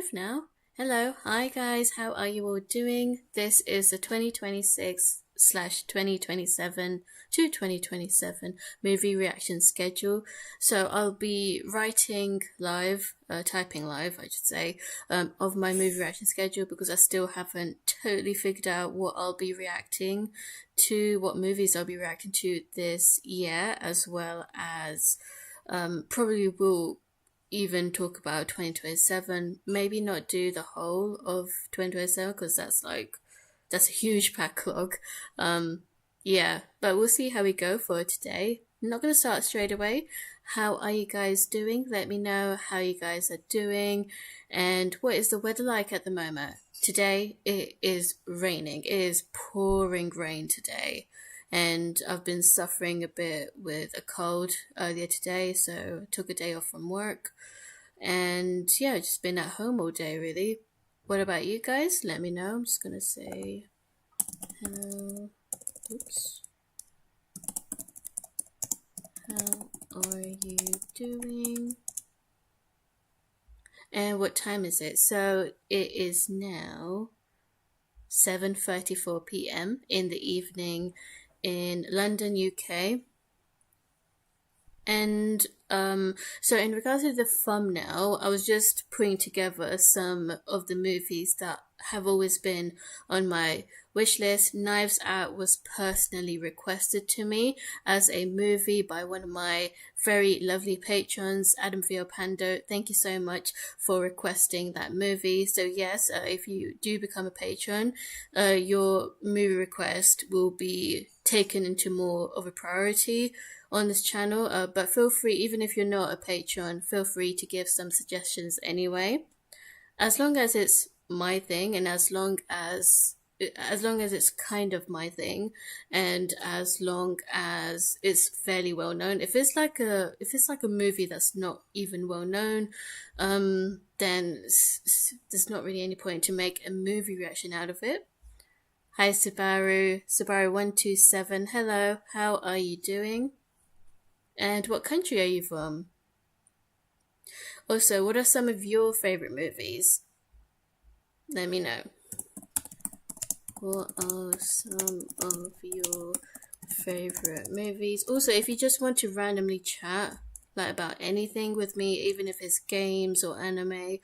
live now. Hello, hi guys, how are you all doing? This is the 2026/2027 to 2027 movie reaction schedule. So I'll be writing live, typing live, I should say, of my movie reaction schedule because I still haven't totally figured out what I'll be reacting to, what movies I'll be reacting to this year, as well as probably will even talk about 2027, maybe not do the whole of 2027 because that's a huge backlog. Yeah, but we'll see how we go for today. I'm not going to start straight away. How are you guys doing? Let me know how you guys are doing and what is the weather like at the moment. Today it is raining. It is pouring rain today, and I've been suffering a bit with a cold earlier today, so I took a day off from work. And yeah, just been at home all day really. What about you guys? Let me know. I'm just gonna say hello. Oops. How are you doing? And what time is it? So it is now 7:34 p.m. in the evening in London, UK. And so in regards to the thumbnail, I was just putting together some of the movies that have always been on my wish list. Knives Out was personally requested to me as a movie by one of my very lovely patrons, Adam Pando. Thank you so much for requesting that movie. So yes, if you do become a patron, your movie request will be taken into more of a priority on this channel, but feel free, even if you're not a patron, feel free to give some suggestions anyway, as long as it's my thing, and as long as it's kind of my thing, and as long as it's fairly well known. If it's like a movie that's not even well known, then there's not really any point to make a movie reaction out of it. Hi Subaru127, hello, how are you doing? And what country are you from? Also, what are some of your favorite movies? Let me know. What are some of your favorite movies? Also, if you just want to randomly chat like about anything with me, even if it's games or anime,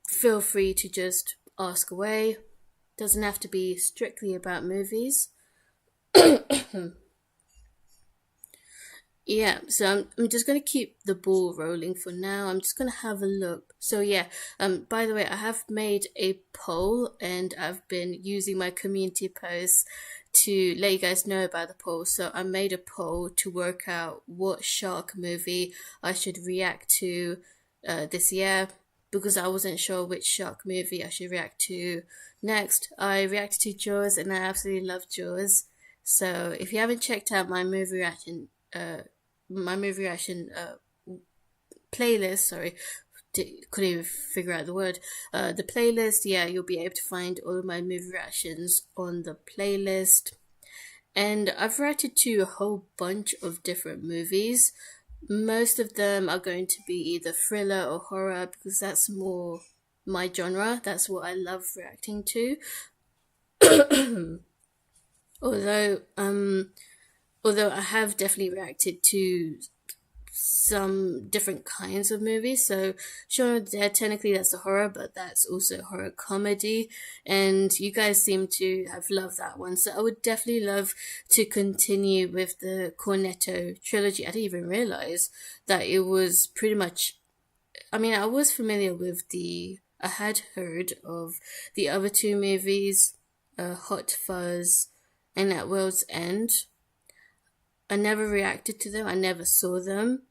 feel free to just ask away. Doesn't have to be strictly about movies. Yeah, so I'm just gonna keep the ball rolling for now. I'm just gonna have a look. So yeah, by the way, I have made a poll and I've been using my community posts to let you guys know about the poll. So I made a poll to work out what shark movie I should react to this year because I wasn't sure which shark movie I should react to next. I reacted to Jaws and I absolutely love Jaws. So if you haven't checked out my movie reaction playlist, sorry, couldn't even figure out the word, the playlist, yeah, you'll be able to find all of my movie reactions on the playlist. And I've reacted to a whole bunch of different movies. Most of them are going to be either thriller or horror because that's more my genre, that's what I love reacting to. although although I have definitely reacted to some different kinds of movies. So Shaun of the Dead, technically that's a horror, but that's also a horror comedy. And you guys seem to have loved that one. So I would definitely love to continue with the Cornetto trilogy. I didn't even realize that it was pretty much, I mean, I was familiar with I had heard of the other two movies, Hot Fuzz and At World's End. I never reacted to them. I never saw them.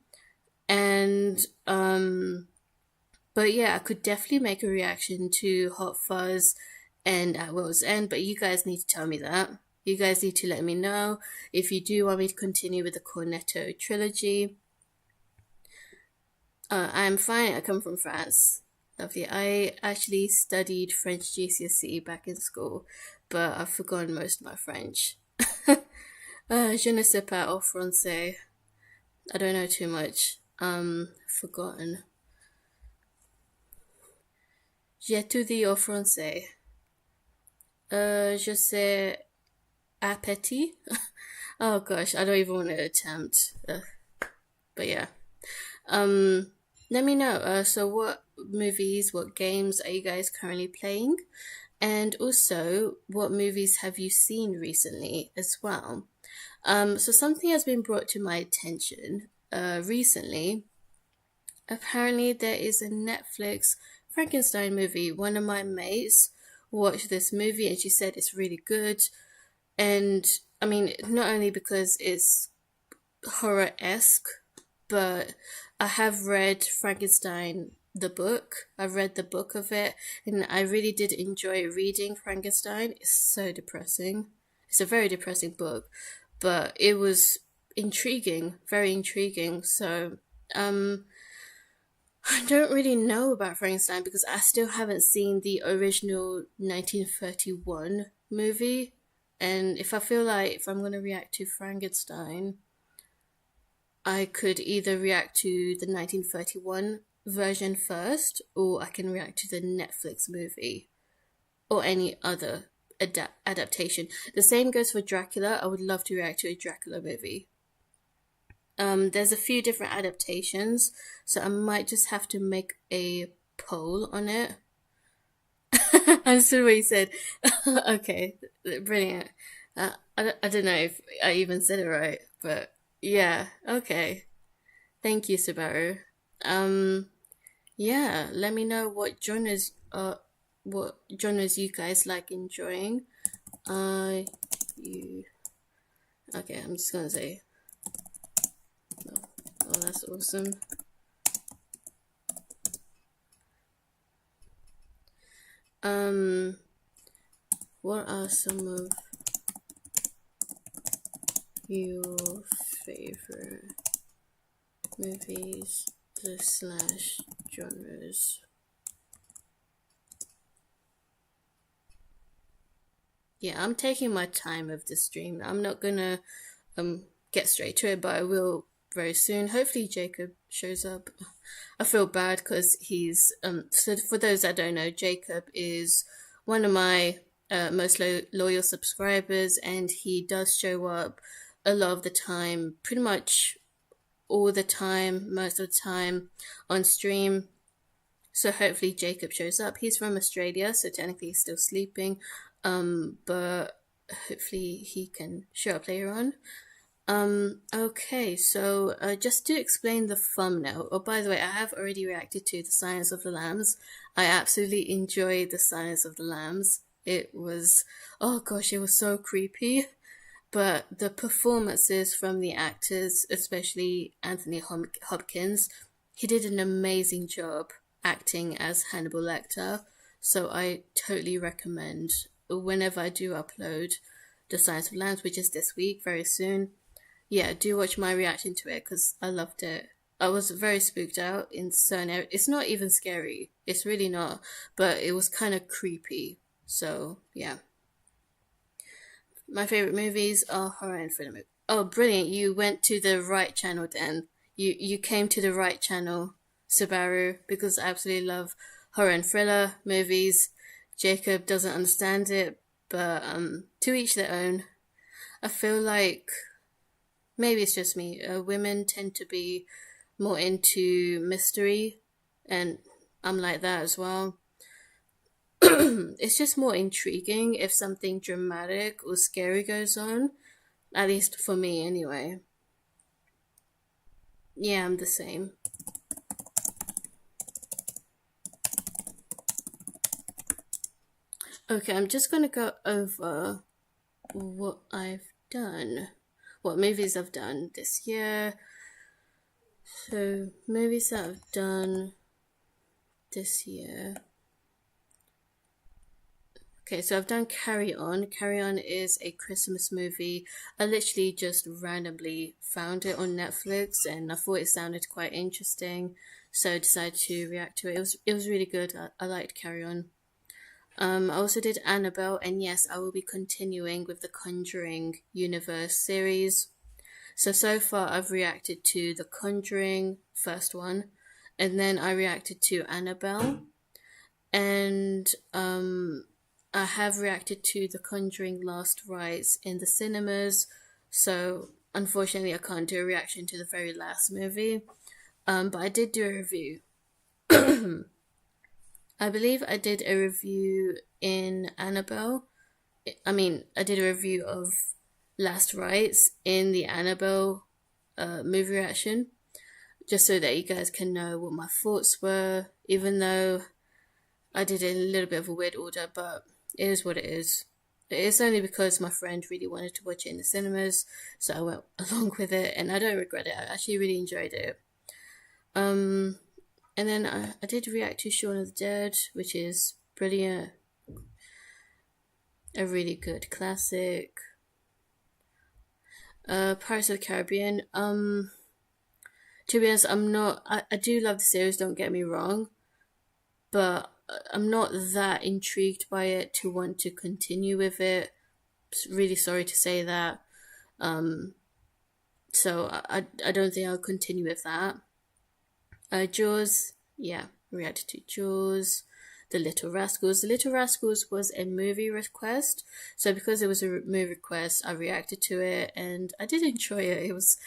And but yeah, I could definitely make a reaction to Hot Fuzz and At World's End, but you guys need to tell me that. You guys need to let me know if you do want me to continue with the Cornetto trilogy. I'm fine. I come from France. Lovely. I actually studied French GCSE back in school, but I've forgotten most of my French. Je ne sais pas au français. I don't know too much. Forgotten. J'étudie au français. Je sais appétit. Oh gosh, I don't even want to attempt. But yeah. Um, Let me know. So what movies, what games are you guys currently playing? And also, what movies have you seen recently as well? So something has been brought to my attention recently. Apparently, there is a Netflix Frankenstein movie. One of my mates watched this movie and she said it's really good. And I mean, not only because it's horror esque, but I have read Frankenstein, the book. I've read the book of it, and I really did enjoy reading Frankenstein. It's so depressing. It's a very depressing book, but it was intriguing, very intriguing. So, um, I don't really know about Frankenstein because I still haven't seen the original 1931 movie. And if I feel like if I'm going to react to Frankenstein, I could either react to the 1931 version first, or I can react to the Netflix movie or any other adaptation. The same goes for Dracula. I would love to react to a Dracula movie. There's a few different adaptations, so I might just have to make a poll on it. I understood what you said. Okay, brilliant. I don't know if I even said it right, but yeah, okay. Thank you, Subaru. Um, yeah, let me know what genres you guys like enjoying. You okay? I'm just gonna say, oh, that's awesome. Um, what are some of your favorite movies slash genres? Yeah, I'm taking my time with this stream. I'm not gonna get straight to it, but I will very soon. Hopefully Jacob shows up. I feel bad because he's so for those that don't know, Jacob is one of my most loyal subscribers, and he does show up a lot of the time, pretty much all the time, most of the time on stream. So hopefully Jacob shows up. He's from Australia, so technically he's still sleeping. But hopefully he can show up later on. Okay, so just to explain the thumbnail. Oh, by the way, I have already reacted to The Silence of the Lambs. I absolutely enjoyed The Silence of the Lambs. It was, oh gosh, it was so creepy. But the performances from the actors, especially Anthony Hopkins, he did an amazing job acting as Hannibal Lecter. So I totally recommend whenever I do upload The Silence of the Lambs, which is this week, very soon. Yeah, do watch my reaction to it because I loved it. I was very spooked out in certain areas. It's not even scary. It's really not. But it was kind of creepy. So, yeah. My favorite movies are horror and thriller movies. Oh, brilliant. You went to the right channel then. You came to the right channel, Subaru, because I absolutely love horror and thriller movies. Jacob doesn't understand it, but to each their own. I feel like maybe it's just me. Women tend to be more into mystery, and I'm like that as well. It's just more intriguing if something dramatic or scary goes on, at least for me anyway. Yeah, I'm the same. Okay, I'm just gonna go over what I've done, what movies I've done this year. So, movies that I've done this year. Okay, so I've done Carry On. Carry On is a Christmas movie. I literally just randomly found it on Netflix and I thought it sounded quite interesting, so I decided to react to it. It was really good. I liked Carry On. I also did Annabelle, and yes, I will be continuing with the Conjuring universe series. So far I've reacted to the Conjuring first one, and then I reacted to Annabelle, and I have reacted to The Conjuring Last Rites in the cinemas, so unfortunately I can't do a reaction to the very last movie. But I did do a review. I believe I did a review in Annabelle. I did a review of Last Rites in the Annabelle movie reaction, just so that you guys can know what my thoughts were, even though I did it in a little bit of a weird order, but it is what it is. It's only because my friend really wanted to watch it in the cinemas, so I went along with it, and I don't regret it. I actually really enjoyed it. Um, and then I did react to Shaun of the Dead, which is brilliant, a really good classic. Pirates of the Caribbean. To be honest, I'm not. I do love the series. Don't get me wrong, but I'm not that intrigued by it to want to continue with it. Really sorry to say that. Um, so I don't think I'll continue with that. Jaws, yeah, reacted to Jaws. The Little Rascals. The Little Rascals was a movie request, so because it was a movie request, I reacted to it, and I did enjoy it. It was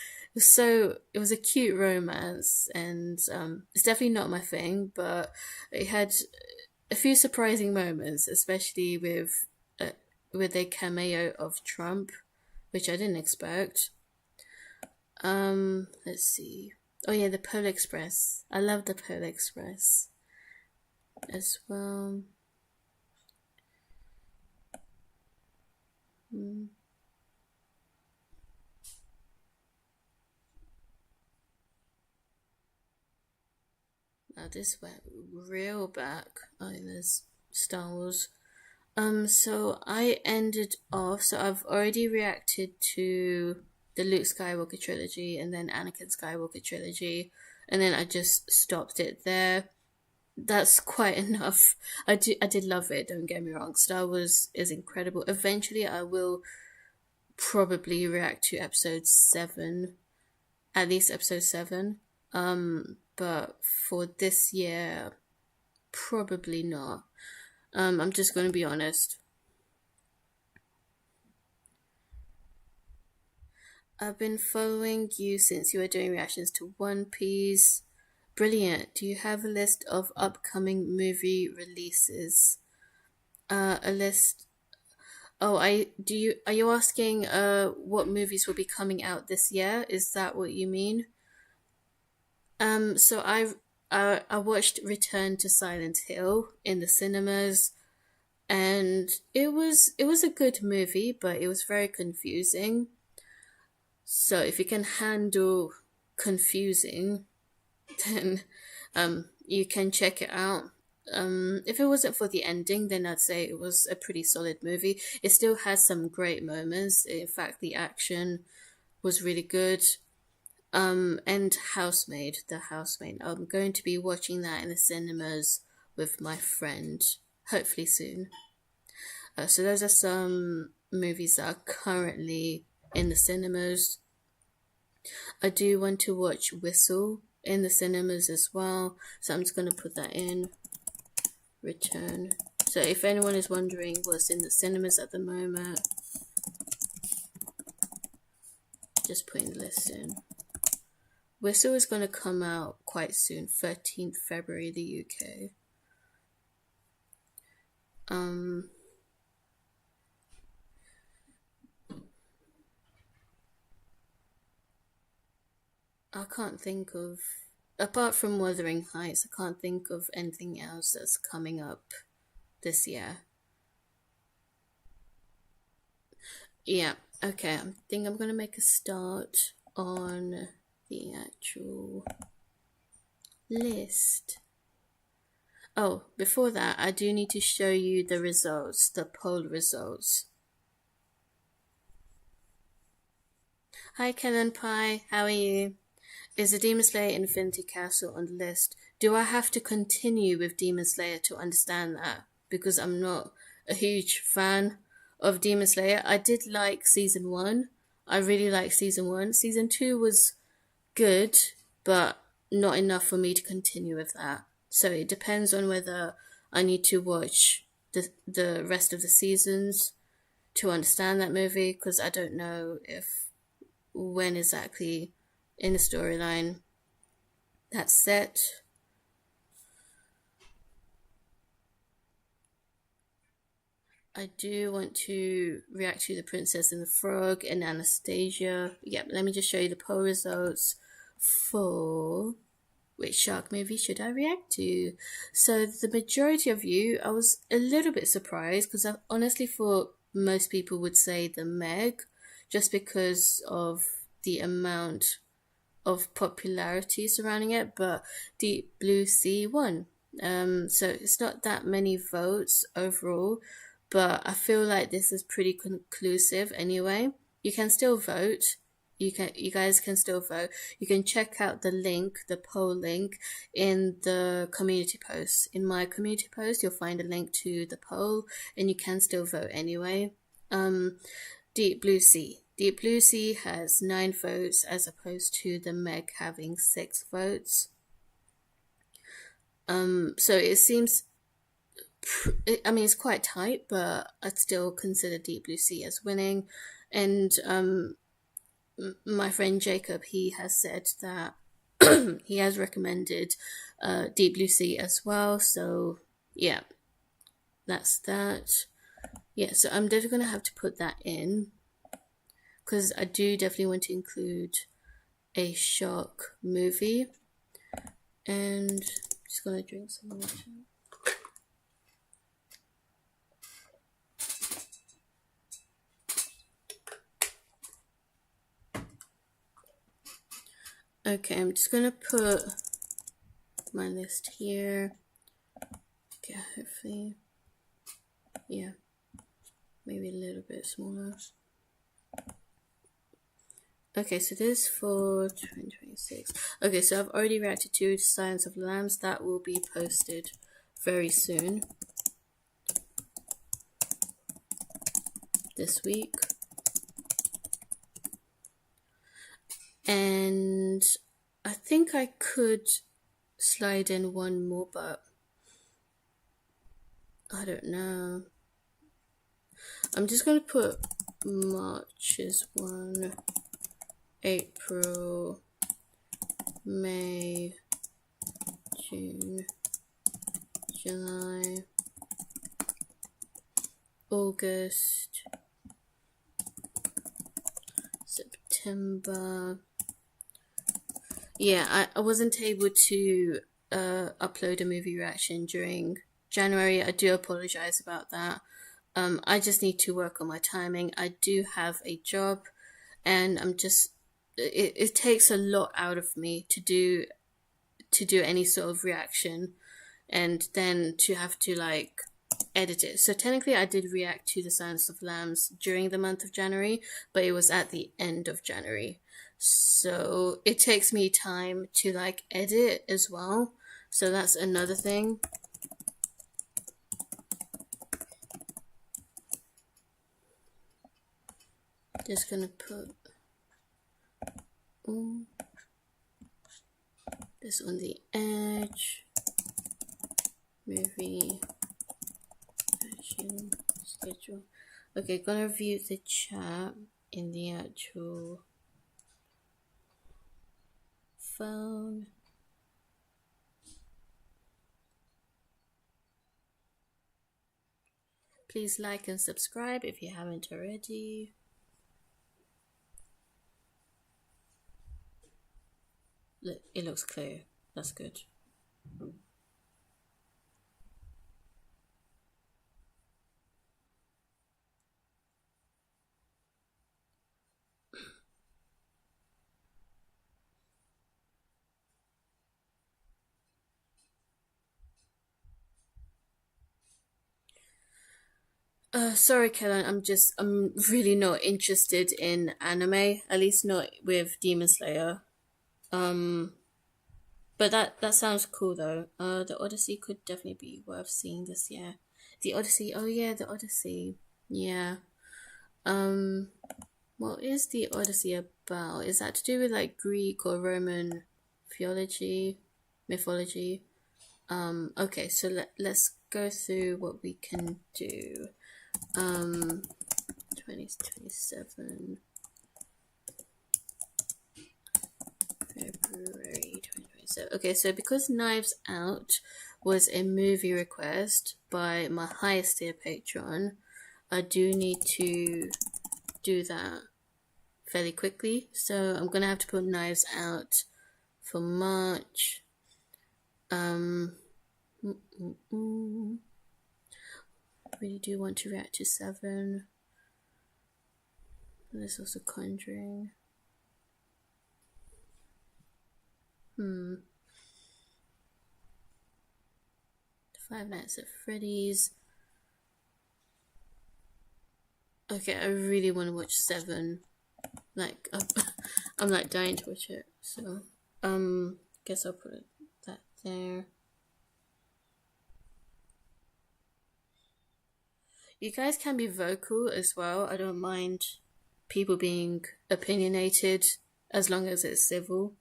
a cute romance, and it's definitely not my thing, but it had a few surprising moments, especially with a cameo of Trump, which I didn't expect. Let's see. Oh yeah, the Polar Express. I love the Polar Express as well. Mm. Now this went real back. Oh, there's Star Wars. So I ended off. So I've already reacted to the Luke Skywalker trilogy and then Anakin Skywalker trilogy, and then I just stopped it there. That's quite enough. I did love it. Don't get me wrong. Star Wars is incredible. Eventually, I will probably react to episode 7, at least episode 7. But for this year, probably not. I'm just going to be honest. I've been following you since you were doing reactions to One Piece. Brilliant. Do you have a list of upcoming movie releases? A list. Oh, I do you are you asking what movies will be coming out this year? Is that what you mean? So I watched Return to Silent Hill in the cinemas, and it was a good movie, but it was very confusing. So if you can handle confusing, then you can check it out. If it wasn't for the ending, then I'd say it was a pretty solid movie. It still has some great moments. In fact, the action was really good. And The Housemaid. I'm going to be watching that in the cinemas with my friend, hopefully soon. So those are some movies that are currently in the cinemas. I do want to watch Whistle in the cinemas as well, so I'm just going to put that in. Return. So if anyone is wondering what's in the cinemas at the moment, just putting the list in. Whistle is going to come out quite soon, 13th February, the UK. I can't think of, apart from Wuthering Heights, I can't think of anything else that's coming up this year. Yeah, okay, I think I'm going to make a start on the actual list. Oh, before that, I do need to show you the results, the poll results. Hi, Kellen Pie, how are you? Is the Demon Slayer Infinity Castle on the list? Do I have to continue with Demon Slayer to understand that? Because I'm not a huge fan of Demon Slayer. I did like season 1. I really liked season 1. Season 2 was good, but not enough for me to continue with that. So it depends on whether I need to watch the rest of the seasons to understand that movie, because I don't know if when exactly in the storyline that's set. I do want to react to The Princess and the Frog and Anastasia. Yep, let me just show you the poll results for which shark movie should I react to. So the majority of you, I was a little bit surprised because I honestly thought most people would say The Meg, just because of the amount of popularity surrounding it, but Deep Blue Sea won. So it's not that many votes overall, but I feel like this is pretty conclusive anyway. You can still vote. You guys can still vote. You can check out the link, the poll link, in the community post. In my community post, you'll find a link to the poll, and you can still vote anyway. Deep Blue Sea. Deep Blue Sea has 9 votes as opposed to the Meg having 6 votes. So it seems, I mean, it's quite tight, but I'd still consider Deep Blue Sea as winning. And my friend Jacob, he has said that he has recommended Deep Blue Sea as well. So yeah, that's that. Yeah, so I'm definitely going to have to put that in, because I do definitely want to include a shark movie. And I'm just going to drink some water. Okay, I'm just going to put my list here. Okay, hopefully, yeah, maybe a little bit smaller. Okay, so this is for 2026. Okay, so I've already reacted to Silence of the Lambs. That will be posted very soon. This week. And I think I could slide in one more, but I don't know. I'm just going to put March as one, April, May, June, July, August, September. Yeah, I wasn't able to upload a movie reaction during January. I do apologize about that. I just need to work on my timing. I do have a job, and I'm just it takes a lot out of me to do any sort of reaction, and then to have to like edit it. So technically I did react to The Silence of Lambs during the month of January, but it was at the end of January. So it takes me time to like edit as well. So that's another thing. Just gonna put this on the edge. Movie action schedule. Okay, gonna view the chat in the actual phone. Please like and subscribe if you haven't already. Look, it looks clear. That's good. Sorry, Kellen. I'm really not interested in anime. At least not with Demon Slayer. But that sounds cool though. The Odyssey could definitely be worth seeing this year. The Odyssey. Oh yeah, the Odyssey. Yeah. What is the Odyssey about? Is that to do with like Greek or Roman theology, mythology? Okay, so let's go through what we can do. 2027 February 2027. Okay, so because Knives Out was a movie request by my highest tier patron, I do need to do that fairly quickly. So I'm gonna have to put Knives Out for March. Really do want to react to 7. There's also Conjuring. Five Nights at Freddy's. Okay, I really want to watch 7. Like, I'm like dying to watch it. So, guess I'll put that there. You guys can be vocal as well. I don't mind people being opinionated as long as it's civil.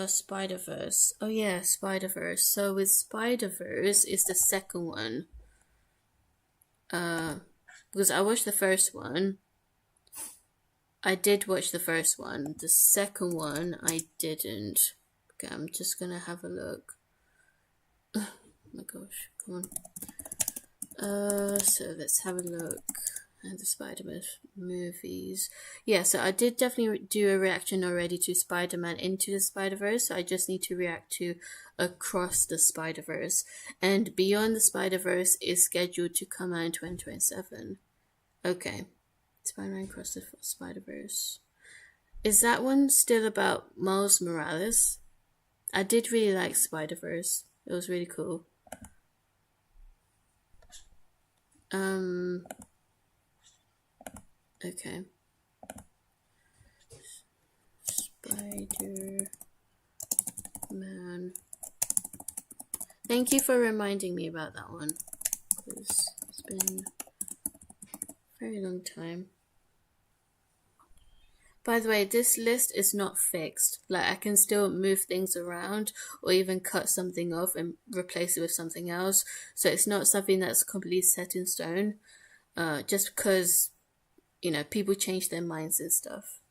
Spider-Verse. Oh yeah, Spider-Verse. So with Spider-Verse is the second one. Because I watched the first one. I did watch the first one. The second one I didn't. Okay, I'm just gonna have a look. Oh my gosh, come on. So let's have a look at the Spider-Man movies. Yeah, so I did definitely do a reaction already to Spider-Man Into the Spider-Verse. So I just need to react to Across the Spider-Verse. And Beyond the Spider-Verse is scheduled to come out in 2027. Okay. Spider-Man Across the Spider-Verse. Is that one still about Miles Morales? I did really like Spider-Verse. It was really cool. Okay. Spider-Man. Thank you for reminding me about that one. Because it's been a very long time. By the way, this list is not fixed. Like, I can still move things around or even cut something off and replace it with something else. So it's not something that's completely set in stone. Just because, you know, people change their minds and stuff.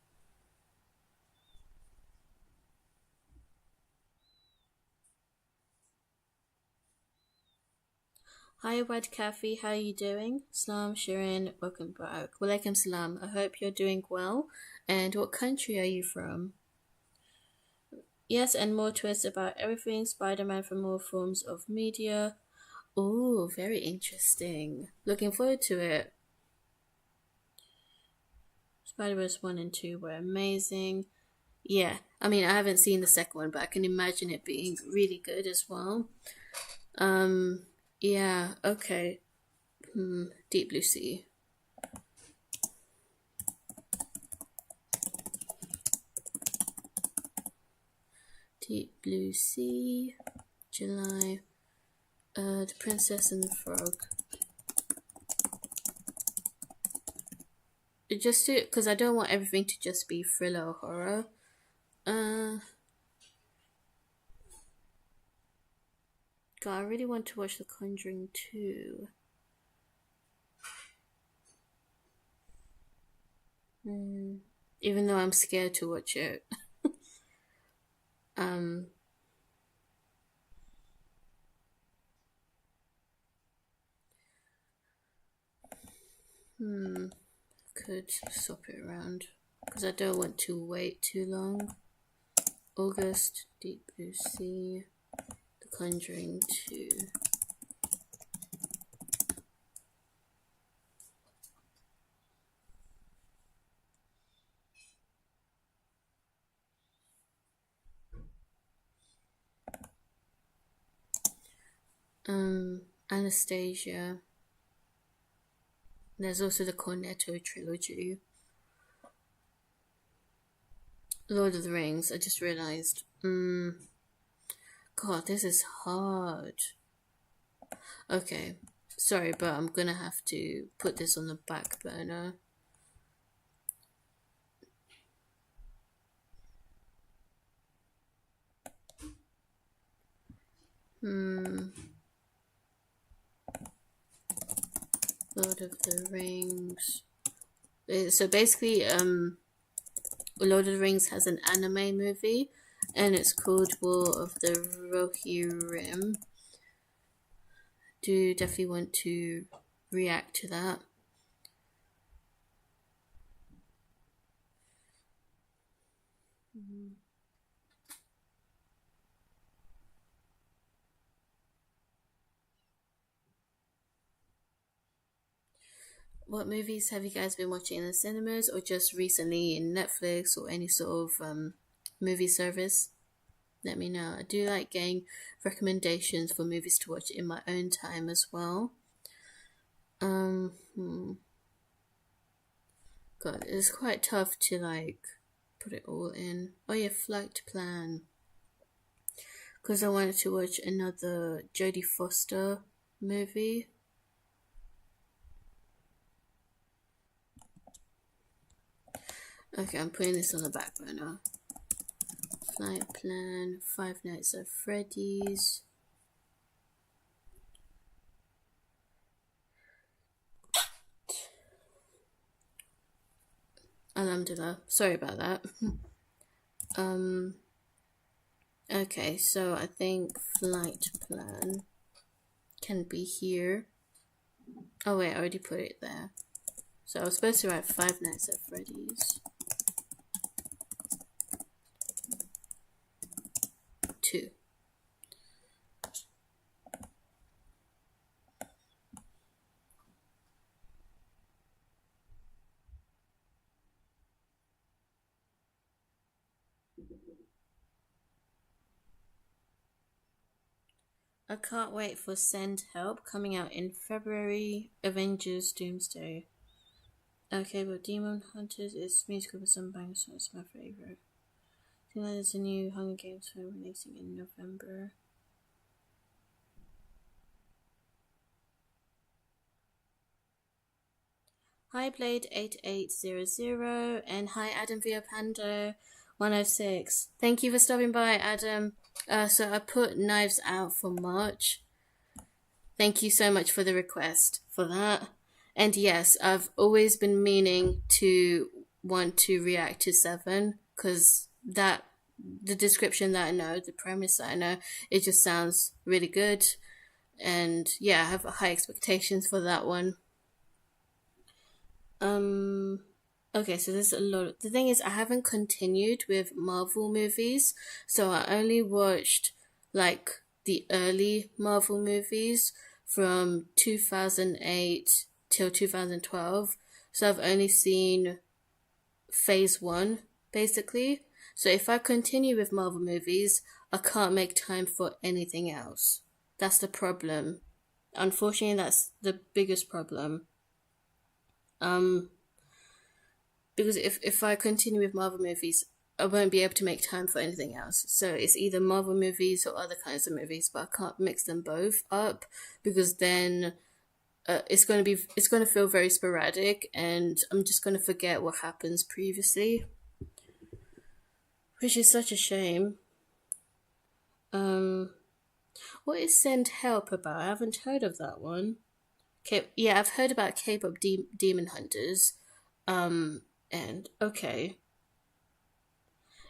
Hi, Wad Kafi, how are you doing? Salam, Shirin, welcome back. Walaikum salam. I hope you're doing well. And what country are you from? Yes, and more twists about everything Spider-Man from all forms of media. Oh, very interesting. Looking forward to it. Spider-Verse 1 and 2 were amazing. Yeah, I mean, I haven't seen the second one, but I can imagine it being really good as well. Yeah, okay. Deep Blue Sea. Deep Blue Sea, July. The Princess and the Frog. Just to, because I don't want everything to just be thriller or horror. God, I really want to watch The Conjuring 2. Even though I'm scared to watch it. Could swap it around because I don't want to wait too long. August, Deep Blue Sea, The Conjuring 2. Anastasia. There's also the Cornetto trilogy. Lord of the Rings, I just realised. God, this is hard. Okay, sorry, but I'm gonna have to put this on the back burner. Lord of the Rings. So basically, Lord of the Rings has an anime movie, and it's called War of the Rohirrim. Do definitely want to react to that. What movies have you guys been watching in the cinemas or just recently in Netflix or any sort of movie service? Let me know. I do like getting recommendations for movies to watch in my own time as well. Um, hmm. God, it's quite tough to like put it all in. Oh yeah, Flight Plan. Because I wanted to watch another Jodie Foster movie. Okay, I'm putting this on the back burner. Flight Plan, Five Nights at Freddy's. Alhamdulillah. Sorry about that. Okay, so I think Flight Plan can be here. Oh wait, I already put it there. So I was supposed to write Five Nights at Freddy's 2. I can't wait for Send Help coming out in February. Avengers Doomsday. Okay, but Demon Hunters is musical with some bangers, so it's my favorite. I think there's a new Hunger Games film releasing in November. Hi Blade 8800 and hi Adam via Panda 106. Thank you for stopping by, Adam. So I put Knives Out for March. Thank you so much for the request for that. And yes, I've always been meaning to want to react to Seven because that the description that I know, the premise that I know, it just sounds really good. And yeah, I have high expectations for that one. Okay, so there's a lot. The thing is, I haven't continued with Marvel movies, so I only watched like the early Marvel movies from 2008 till 2012. So I've only seen phase one, basically. So if I continue with Marvel movies, I can't make time for anything else. That's the problem. Unfortunately, that's the biggest problem. Because if I continue with Marvel movies, I won't be able to make time for anything else. So it's either Marvel movies or other kinds of movies, but I can't mix them both up because then it's going to feel very sporadic, and I'm just going to forget what happens previously, which is such a shame. What is Send Help about? I haven't heard of that one. Okay, yeah, I've heard about K-pop demon hunters. And okay.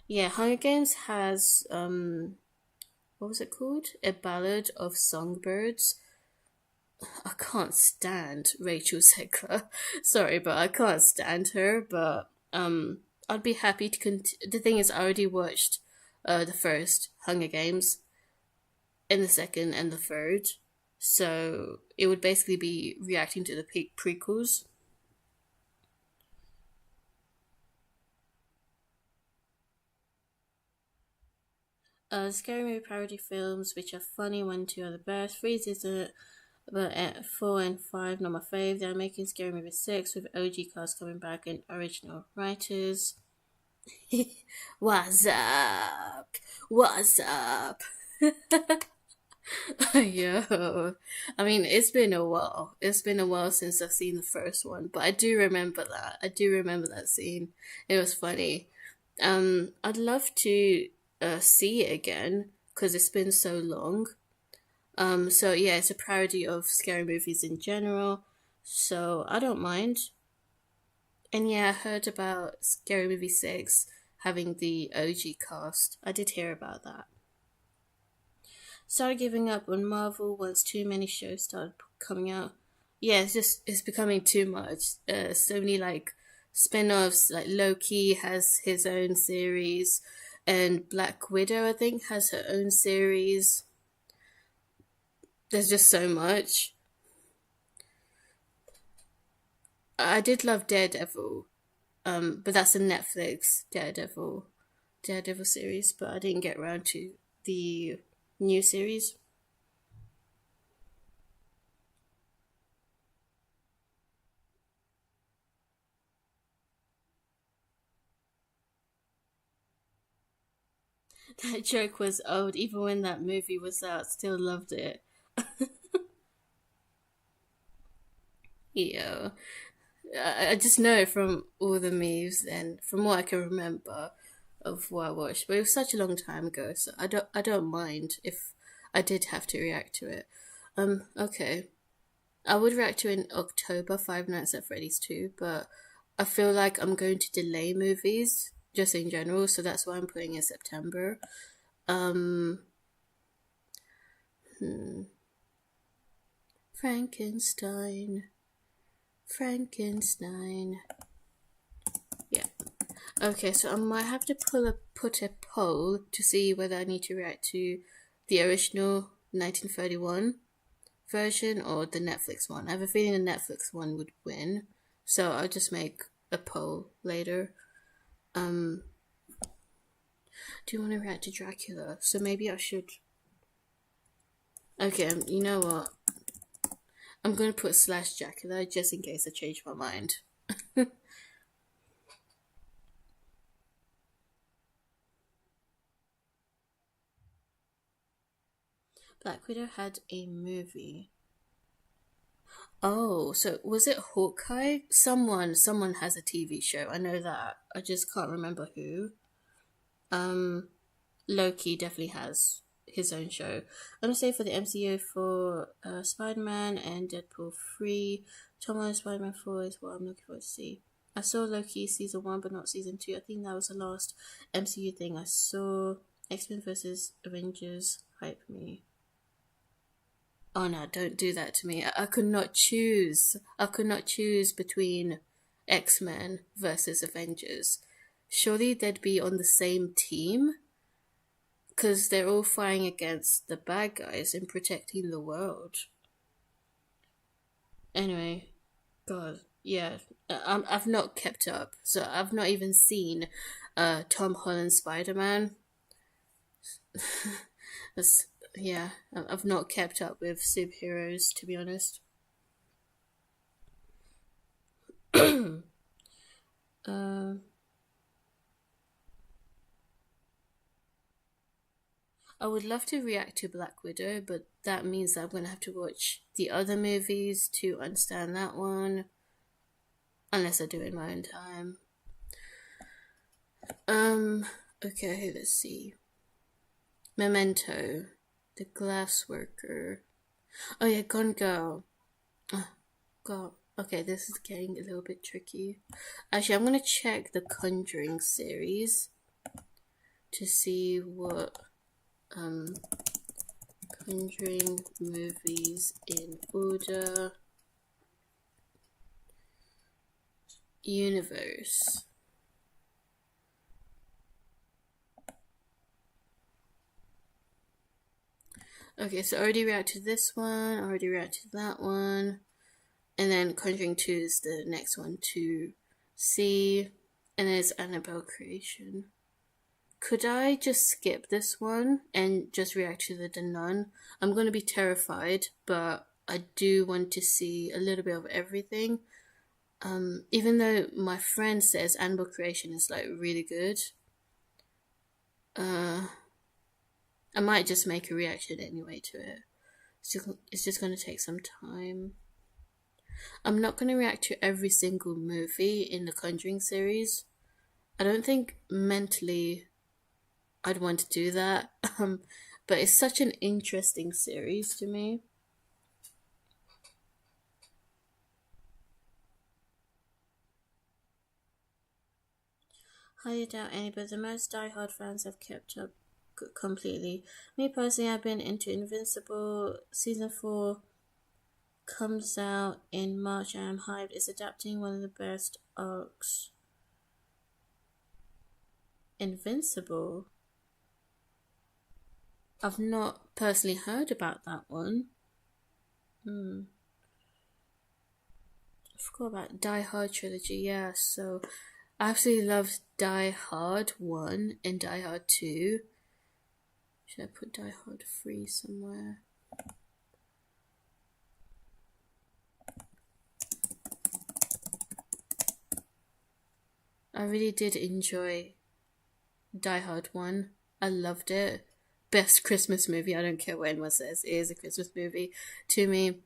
Yeah, Hunger Games has what was it called? A Ballad of Songbirds. I can't stand Rachel Zegler. Sorry, but I can't stand her, but I'd be happy to the thing is I already watched the first Hunger Games and the second and the third. So it would basically be reacting to the prequels. Scary movie parody films, which are funny, 1, 2 are the best. 3 isn't, but at 4 and 5 not my fave. They're making Scary Movie 6 with OG cast coming back and original writers. What's up? What's up? Yo, I mean, it's been a while. It's been a while since I've seen the first one, but I do remember that. I do remember that scene. It was funny. I'd love to see it again because it's been so long. So yeah, it's a parody of scary movies in general. So I don't mind. And yeah, I heard about Scary Movie 6 having the OG cast. I did hear about that. Started giving up on Marvel once too many shows started coming out. Yeah, it's becoming too much. So many like spin-offs. Like Loki has his own series, and Black Widow I think has her own series. There's just so much. I did love Daredevil, but that's a Netflix Daredevil series. But I didn't get around to the new series. That joke was old. Even when that movie was out, still loved it. Yeah, I just know from all the memes and from what I can remember of what I watched, but it was such a long time ago, so I don't mind if I did have to react to it. Okay, I would react to in October, Five Nights at Freddy's 2, but I feel like I'm going to delay movies just in general, so that's why I'm putting in September. Um, hmm, Frankenstein, Frankenstein. Yeah. Okay, so I might have to put a poll to see whether I need to react to the original 1931 version or the Netflix one. I have a feeling the Netflix one would win, so I'll just make a poll later. Um, do you want to react to Dracula? So maybe I should. Okay, you know what? I'm gonna put slash Dracula just in case I change my mind. Black Widow had a movie. Oh, so was it Hawkeye? Someone has a TV show. I know that. I just can't remember who. Um, Loki definitely has his own show. I'm gonna say for the MCU for Spider-Man and Deadpool 3. Tom Holland Spider-Man 4 is what I'm looking forward to see. I saw Loki season 1 but not season 2. I think that was the last MCU thing I saw. X-Men versus Avengers hype me. Oh no, don't do that to me. I could not choose. I could not choose between X Men versus Avengers. Surely they'd be on the same team? Because they're all fighting against the bad guys and protecting the world. Anyway, God, yeah. I've not kept up. So I've not even seen Tom Holland Spider Man. That's, yeah, I've not kept up with superheroes, to be honest. Um, I would love to react to Black Widow, but that means that I'm gonna have to watch the other movies to understand that one, unless I do it in my own time. Um, okay, let's see. Memento, The Glass Worker. Oh yeah, Gone Girl. Oh, God. Okay, this is getting a little bit tricky. Actually, I'm gonna check the Conjuring series to see what um Conjuring movies in order. Universe. Okay, so I already reacted to this one, I already reacted to that one, and then Conjuring 2 is the next one to see, and then it's Annabelle Creation. Could I just skip this one and just react to the Nun? I'm going to be terrified, but I do want to see a little bit of everything. Even though my friend says Annabelle Creation is like really good, uh, I might just make a reaction anyway to it. It's just going to take some time. I'm not going to react to every single movie in the Conjuring series. I don't think mentally I'd want to do that. But it's such an interesting series to me. Highly doubt any, but the most die-hard fans have kept up completely. Me personally, I've been into Invincible. Season 4 comes out in March and I'm hyped. It's adapting one of the best arcs. Invincible? I've not personally heard about that one. I forgot about Die Hard trilogy, yeah, so I absolutely loved Die Hard 1 and Die Hard 2. Should I put Die Hard 3 somewhere? I really did enjoy Die Hard 1. I loved it. Best Christmas movie. I don't care what anyone says. It is a Christmas movie to me.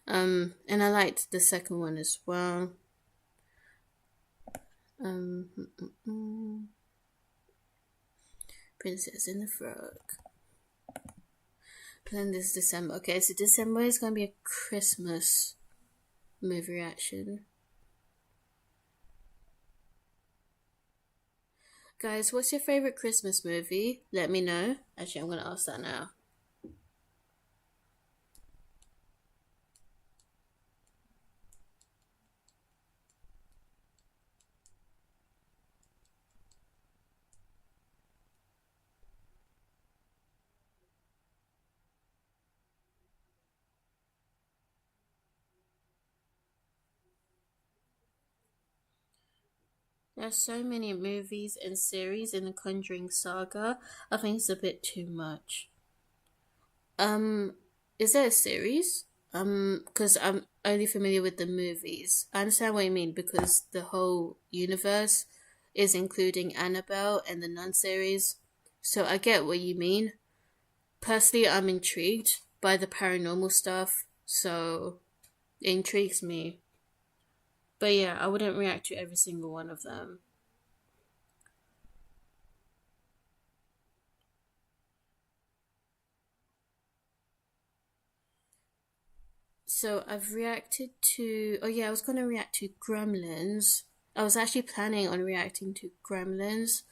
And I liked the second one as well. Princess in the Frog. Plan this December. Okay, so December is going to be a Christmas movie reaction. Guys, what's your favorite Christmas movie? Let me know. Actually, I'm going to ask that now. There's so many movies and series in the Conjuring saga. I think it's a bit too much. Is there a series? Because I'm only familiar with the movies. I understand what you mean because the whole universe is including Annabelle and the Nun series. So I get what you mean. Personally, I'm intrigued by the paranormal stuff, so it intrigues me. But yeah, I wouldn't react to every single one of them. So I've reacted to. Oh yeah, I was gonna react to Gremlins. I was actually planning on reacting to Gremlins,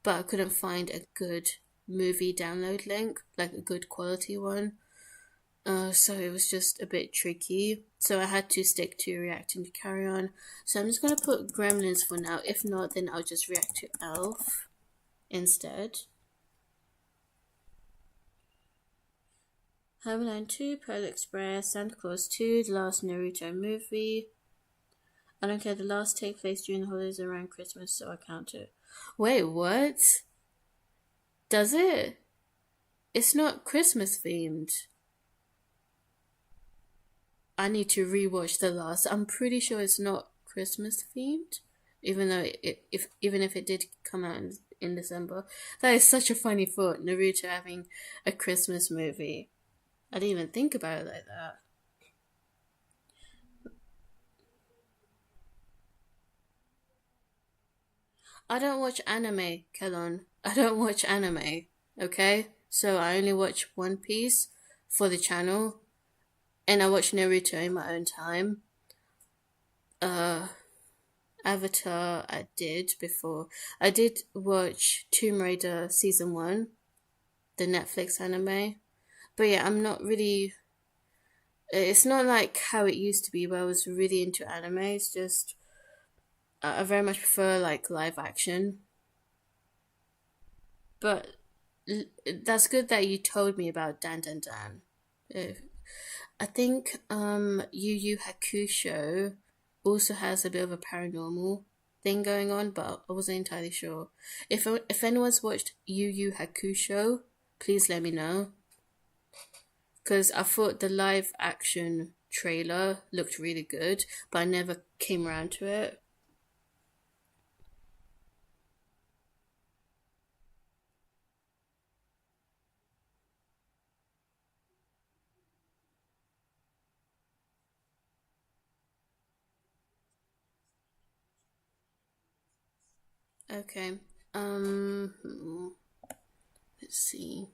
but I couldn't find a good movie download link, like a good quality one. So it was just a bit tricky. So I had to stick to reacting to Carry On. So I'm just gonna put Gremlins for now. If not, then I'll just react to Elf instead. Home Alone 2, Polar Express, Santa Claus 2, the last Naruto movie. I don't care, the last take place during the holidays around Christmas, so I count it. Wait, what? Does it? It's not Christmas themed. I need to rewatch the last. I'm pretty sure it's not Christmas themed, even though even if it did come out in December. That is such a funny thought, Naruto having a Christmas movie. I didn't even think about it like that. I don't watch anime, Kellon. I don't watch anime, okay? So I only watch One Piece for the channel, and I watch Naruto in my own time. Avatar I did before. I did watch Tomb Raider Season 1, the Netflix anime. But yeah, I'm not really. It's not like how it used to be where I was really into anime. It's just. I very much prefer like live action. But that's good that you told me about Dan Dan Dan. I think Yu Yu Hakusho also has a bit of a paranormal thing going on, but I wasn't entirely sure. If anyone's watched Yu Yu Hakusho, please let me know. Because I thought the live action trailer looked really good, but I never came around to it. Okay. Let's see.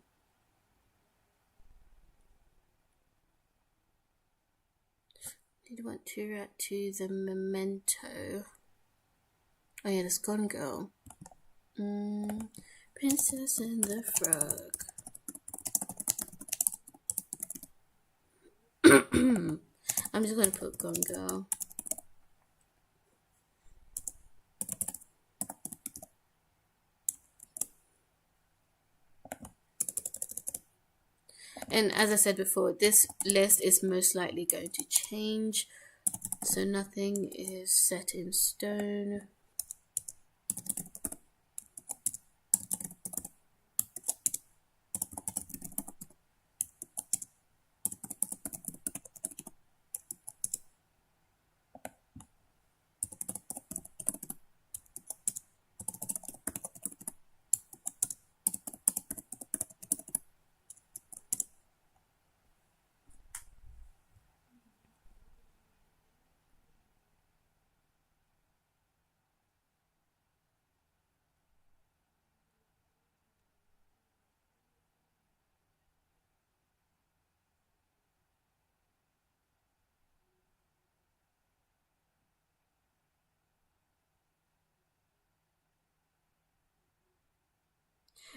Did want to react to the Memento? Oh yeah, this Gone Girl. Princess and the Frog. I'm just gonna put Gone Girl. And as I said before, this list is most likely going to change, so nothing is set in stone.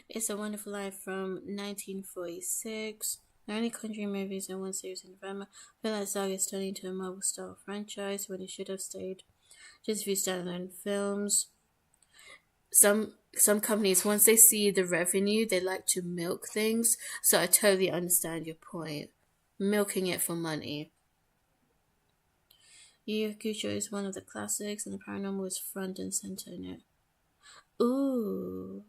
It's a Wonderful Life from 1946. The only country movies in one series in November. I feel like Saga is turning into a Marvel style franchise when it should have stayed just a few standalone films. Some companies, once they see the revenue, they like to milk things. So I totally understand your point. Milking it for money. Yu Hakusho is one of the classics, and the paranormal is front and center in it. Ooh.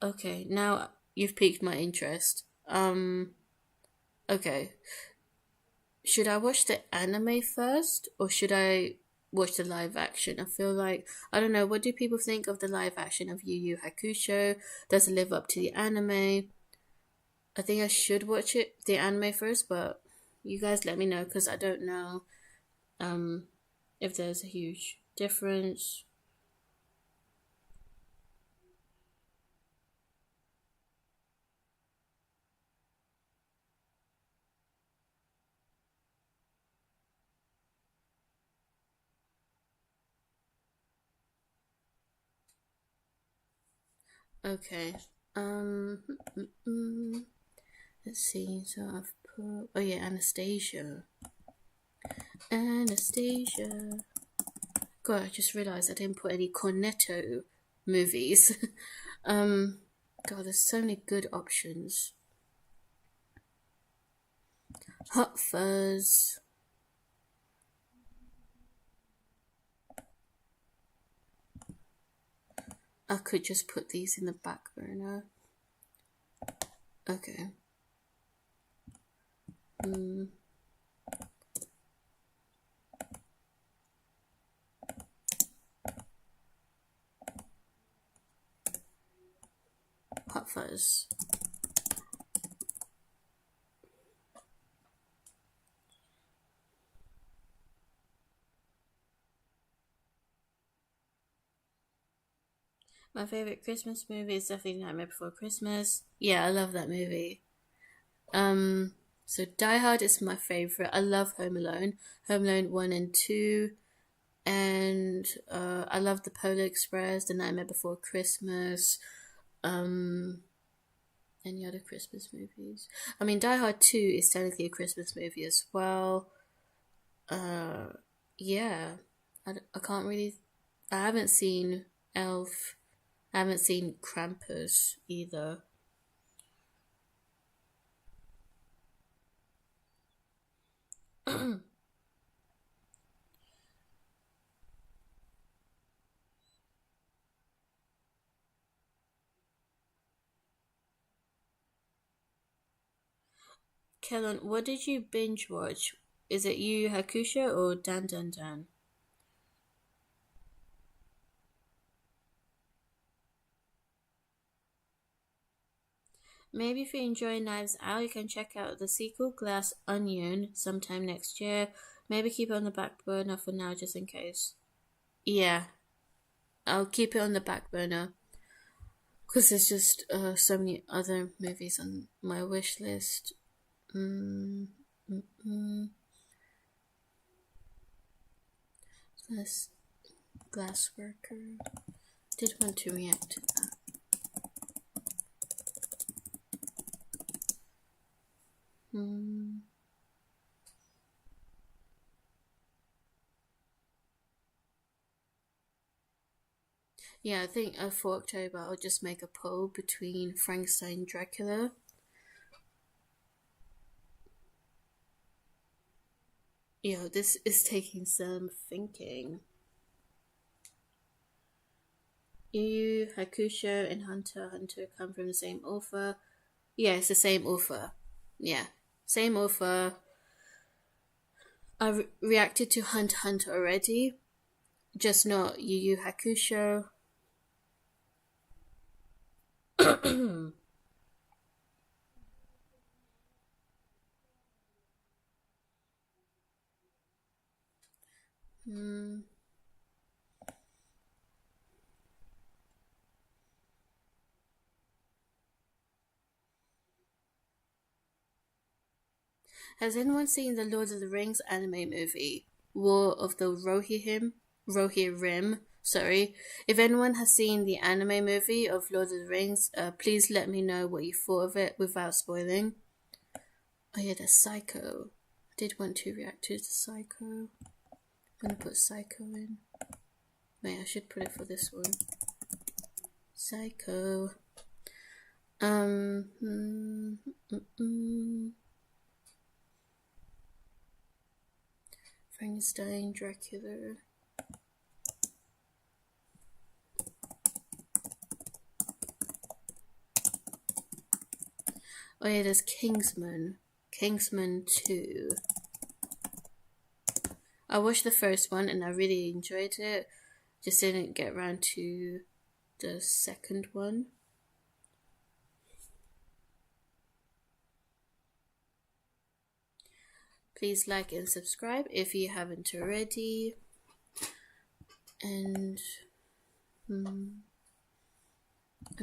Okay, now you've piqued my interest. Okay. Should I watch the anime first or should I watch the live action? I feel like I don't know, what do people think of the live action of Yu Yu Hakusho? Does it live up to the anime? I think I should watch the anime first, but you guys let me know because I don't know um if there's a huge difference. Okay. Um, mm, mm, mm. Let's see. So I've put. Oh yeah, Anastasia. Anastasia. God, I just realised I didn't put any Cornetto movies. um, God, there's so many good options. Hot Fuzz. I could just put these in the back burner. Okay. Hot Fuzz. My favorite Christmas movie is definitely Nightmare Before Christmas. Yeah, I love that movie. So Die Hard is my favorite. I love Home Alone. Home Alone 1 and 2. And I love The Polar Express, The Nightmare Before Christmas. Any other Christmas movies? I mean, Die Hard 2 is technically a Christmas movie as well. Yeah. I can't really. I haven't seen Elf. I haven't seen Krampus either. Kellen, what did you binge watch? Is it Yu Yu Hakusho or Dan Dan Dan? Maybe if you enjoy Knives Out, you can check out the sequel, Glass Onion, sometime next year. Maybe keep it on the back burner for now, just in case. Yeah, I'll keep it on the back burner because there's just so many other movies on my wish list. Mm, mm, mm. Glass, Glassworker. Did want to react to that. Yeah, I think for October I'll just make a poll between Frankenstein and Dracula. Yo, this is taking some thinking. Yu, Hakusho, and Hunter x Hunter come from the same author. Yeah, it's the same author. Yeah, same author. I reacted to Hunter x Hunter already, just not Yu Yu Hakusho. Hmm. Has anyone seen the Lord of the Rings anime movie, War of the Rohirrim? Sorry. If anyone has seen the anime movie of Lord of the Rings, please let me know what you thought of it without spoiling. Oh yeah, there's Psycho. I did want to react to the Psycho. I'm gonna put Psycho in. Wait, I should put it for this one. Psycho. Frankenstein, Dracula. Oh yeah, there's Kingsman. Kingsman 2. I watched the first one and I really enjoyed it. Just didn't get around to the second one. Please like and subscribe if you haven't already. And I'm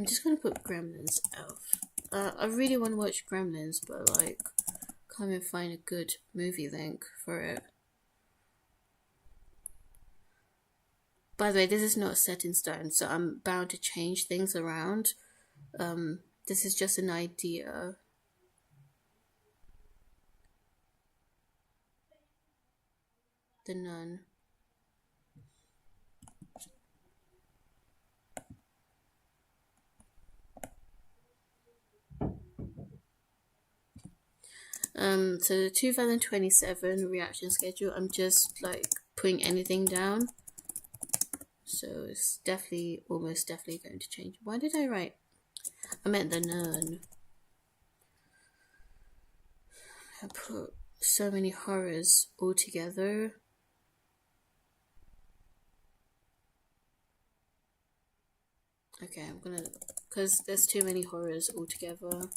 just gonna put Gremlins Elf. I really want to watch Gremlins, but like can't even find a good movie link for it. By the way, this is not set in stone, so I'm bound to change things around. This is just an idea. The Nun. So the 2027 reaction schedule, I'm just like putting anything down. So it's definitely, almost definitely going to change. Why did I write? I meant The Nun. I put so many horrors all together. Okay, I'm gonna, because there's too many horrors all together.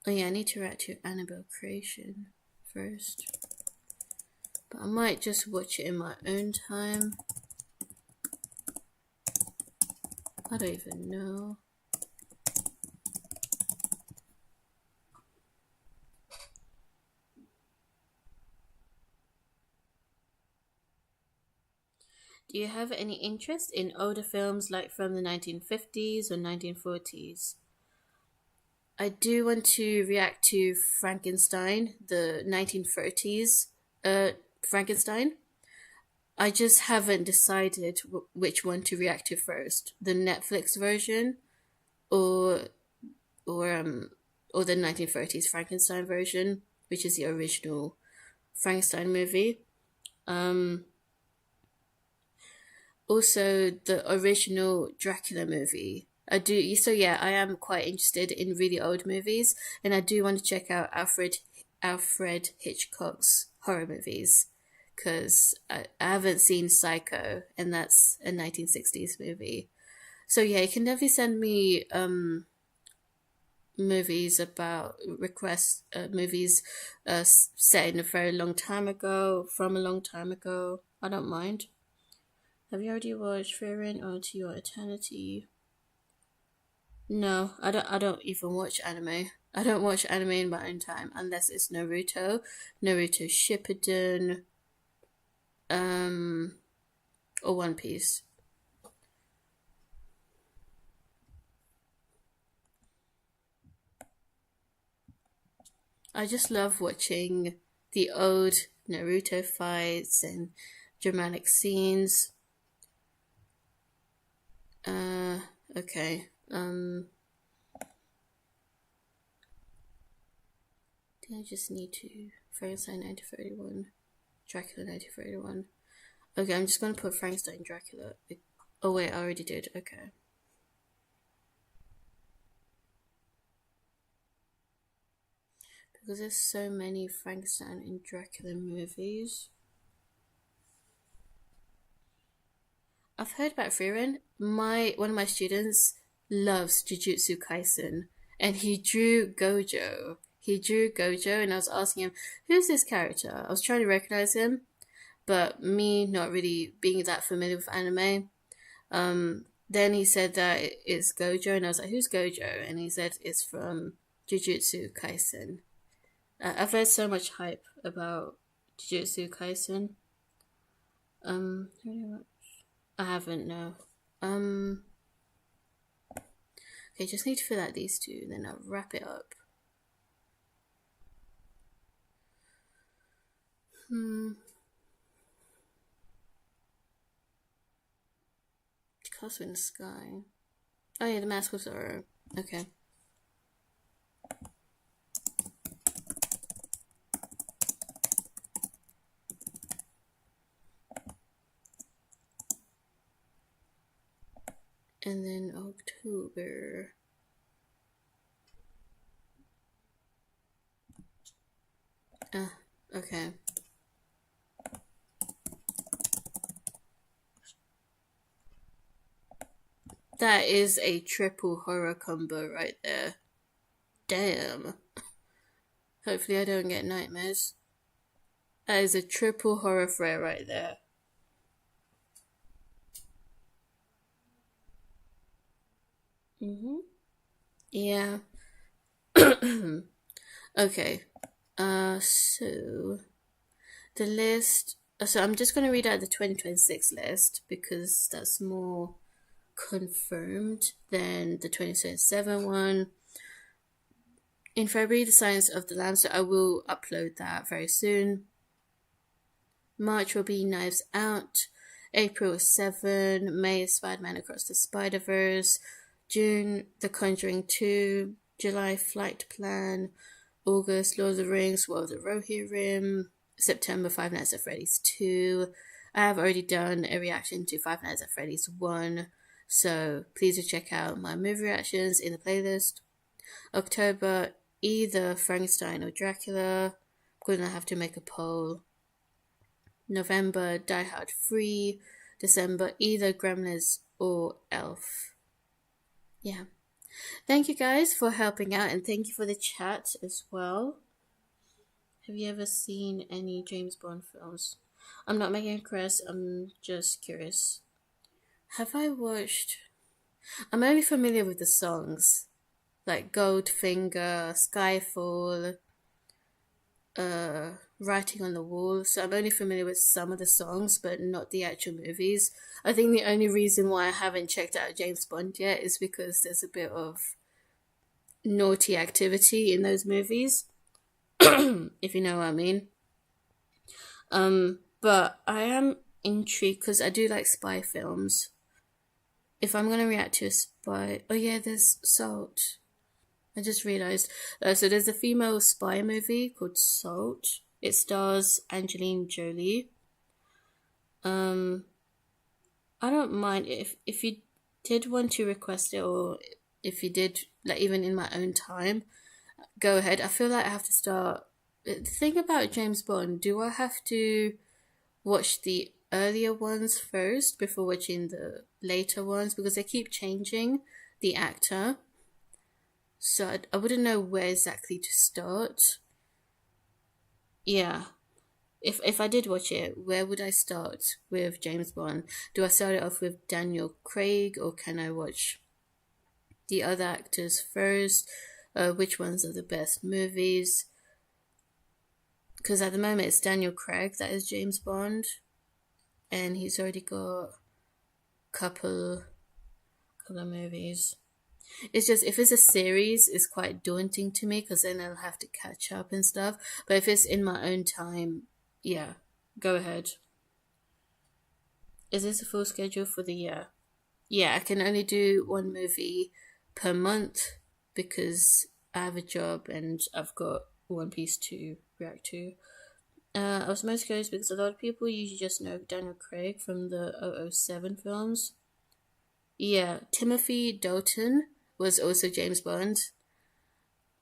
Oh yeah, I need to react to Annabelle Creation first. But I might just watch it in my own time. I don't even know. Do you have any interest in older films like from the 1950s or 1940s? I do want to react to Frankenstein, the 1930s Frankenstein. I just haven't decided which one to react to first, the Netflix version or or the 1930s Frankenstein version, which is the original Frankenstein movie. Also the original Dracula movie. I do, so yeah, I am quite interested in really old movies, and I do want to check out Alfred Hitchcock's horror movies, because I haven't seen Psycho, and that's a 1960s movie. So yeah, you can definitely send me movies about movies set in a very long time ago, from a long time ago. I don't mind. Have you already watched Frieren or To Your Eternity? No, I don't even watch anime. I don't watch anime in my own time unless it's Naruto Shippuden, um, or One Piece. I just love watching the old Naruto fights and dramatic scenes. Uh, okay. I just need to Frankenstein 1931, Dracula 1931. Okay, I'm just gonna put Frankenstein Dracula. Oh wait, I already did. Okay. Because there's so many Frankenstein and Dracula movies. I've heard about Frieren. One of my students loves Jujutsu Kaisen, and he drew Gojo. And I was asking him, "Who's this character?" I was trying to recognize him, but me not really being that familiar with anime. Then he said that it's Gojo, and I was like, "Who's Gojo?" And he said it's from Jujutsu Kaisen. I've heard so much hype about Jujutsu Kaisen. I haven't, no. Okay, just need to fill out these two, then I'll wrap it up. Castle in the Sky. Oh yeah, the Mask of Zorro. Okay. And then October. Okay. That is a triple horror combo right there. Damn. Hopefully I don't get nightmares. That is a triple horror threat right there. Yeah. Okay. So the list. So I'm just gonna read out the 2026 list because that's more confirmed than the 2027 one. In February, the Science of the Lambs. So I will upload that very soon. March will be Knives Out. April is 7. May is Spider-Man Across the Spider-Verse. June, The Conjuring 2. July, Flight Plan. August, Lord of the Rings, War of the Rohirrim. September, Five Nights at Freddy's 2. I have already done a reaction to Five Nights at Freddy's 1, so please do check out my movie reactions in the playlist. October, either Frankenstein or Dracula. I'm gonna have to make a poll. November, Die Hard 3. December, either Gremlins or Elf. Yeah. Thank you guys for helping out, and thank you for the chat as well. Have you ever seen any James Bond films? I'm not making a request, I'm just curious. Have I watched... I'm only familiar with the songs. Like Goldfinger, Skyfall, Writing on the Wall. So I'm only familiar with some of the songs, but not the actual movies. I think the only reason why I haven't checked out James Bond yet is because there's a bit of naughty activity in those movies. If you know what I mean. But I am intrigued because I do like spy films. If I'm gonna react to a spy, oh yeah, there's Salt. I just realized. So there's a female spy movie called Salt. It stars Angelina Jolie. I don't mind if you did want to request it, or if you did, like, even in my own time, go ahead. I feel like I have to start. The thing about James Bond, do I have to watch the earlier ones first before watching the later ones? Because they keep changing the actor. So I wouldn't know where exactly to start. Yeah. If I did watch it, where would I start with James Bond? Do I start it off with Daniel Craig, or can I watch the other actors first? Which ones are the best movies? Because at the moment it's Daniel Craig that is James Bond, and he's already got a couple of movies. It's just if it's a series, it's quite daunting to me because then I'll have to catch up and stuff. But if it's in my own time, yeah, go ahead. Is this a full schedule for the year? Yeah, I can only do one movie per month because I have a job and I've got One Piece to react to. I was most curious because a lot of people usually just know Daniel Craig from the 007 films. Yeah, Timothy Dalton was also James Bond.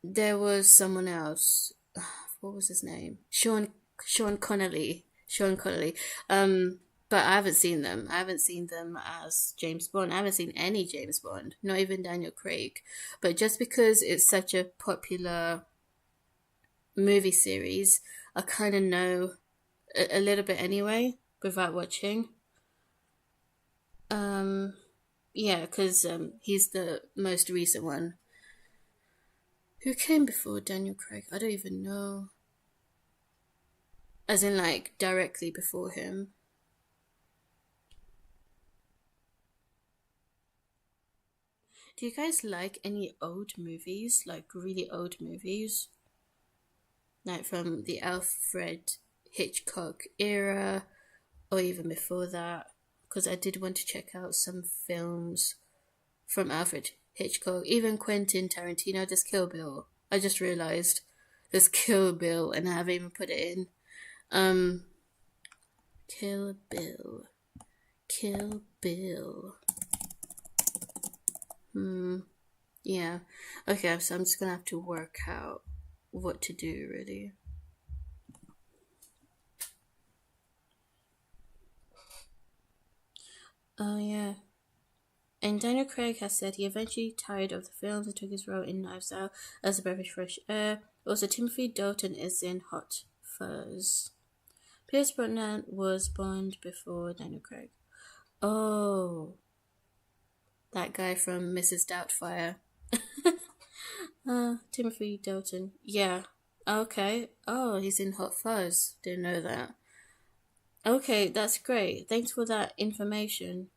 There was someone else. What was his name? Sean Connolly. Sean Connolly. But I haven't seen them. I haven't seen them as James Bond. I haven't seen any James Bond, not even Daniel Craig. But just because it's such a popular movie series, I kind of know a little bit anyway without watching. Um, yeah, because he's the most recent one. Who came before Daniel Craig? I don't even know. As in, like, directly before him. Do you guys like any old movies? Like, really old movies? Like from the Alfred Hitchcock era, or even before that? Because I did want to check out some films from Alfred Hitchcock, even Quentin Tarantino. There's Kill Bill. I just realized there's Kill Bill, and I haven't even put it in. Kill Bill. Kill Bill. Yeah. Okay, so I'm just gonna have to work out what to do, really. Oh, yeah. And Daniel Craig has said he eventually tired of the films and took his role in Knives Out as a breath of fresh air. Also, Timothy Dalton is in Hot Fuzz. Pierce Brosnan was Bond before Daniel Craig. Oh, that guy from Mrs. Doubtfire. Timothy Dalton. Yeah. Okay. Oh, he's in Hot Fuzz. Didn't know that. Okay, that's great. Thanks for that information.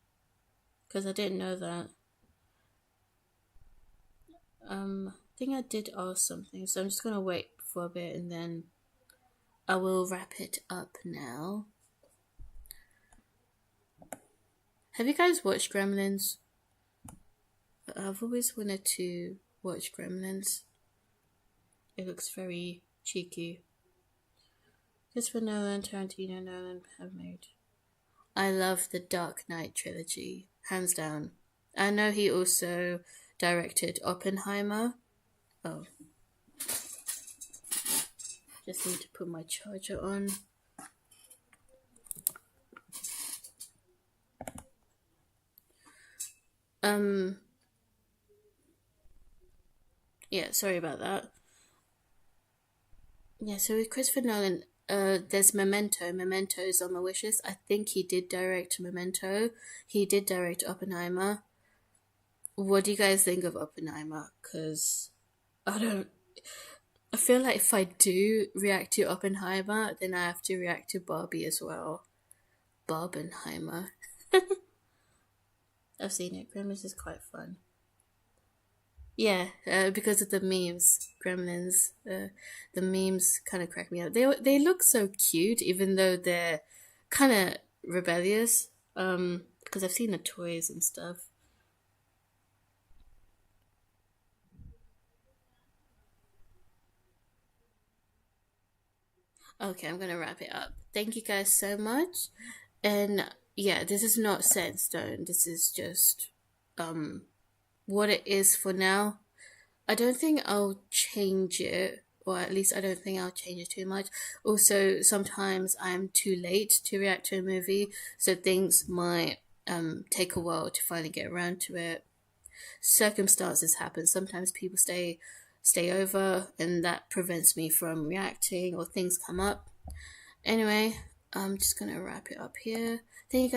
Because I didn't know that. I think I did ask something, so I'm just gonna wait for a bit and then I will wrap it up now. Have you guys watched Gremlins? I've always wanted to watch Gremlins. It looks very cheeky. Christopher Nolan, Tarantino, Nolan have made. I love the Dark Knight trilogy, hands down. I know he also directed Oppenheimer. Oh. Just need to put my charger on. Yeah, sorry about that. Yeah, so with Christopher Nolan, there's Memento. Memento is on my wish list. I think he did direct Memento. He did direct Oppenheimer. What do you guys think of Oppenheimer? Because I feel like if I do react to Oppenheimer, then I have to react to Barbie as well. Barbenheimer. I've seen it. Gremlins is quite fun. Yeah, because of the memes, Gremlins. The memes kind of crack me up. They look so cute, even though they're kind of rebellious. Because I've seen the toys and stuff. Okay, I'm gonna wrap it up. Thank you guys so much, and yeah, this is not set in stone. This is just um what it is for now. I don't think I'll change it, or at least I don't think I'll change it too much. Also, sometimes I'm too late to react to a movie, so things might take a while to finally get around to it. circumstances happen. Sometimes people stay over, and that prevents me from reacting, or things come up. Anyway, I'm just gonna wrap it up here. Thank you guys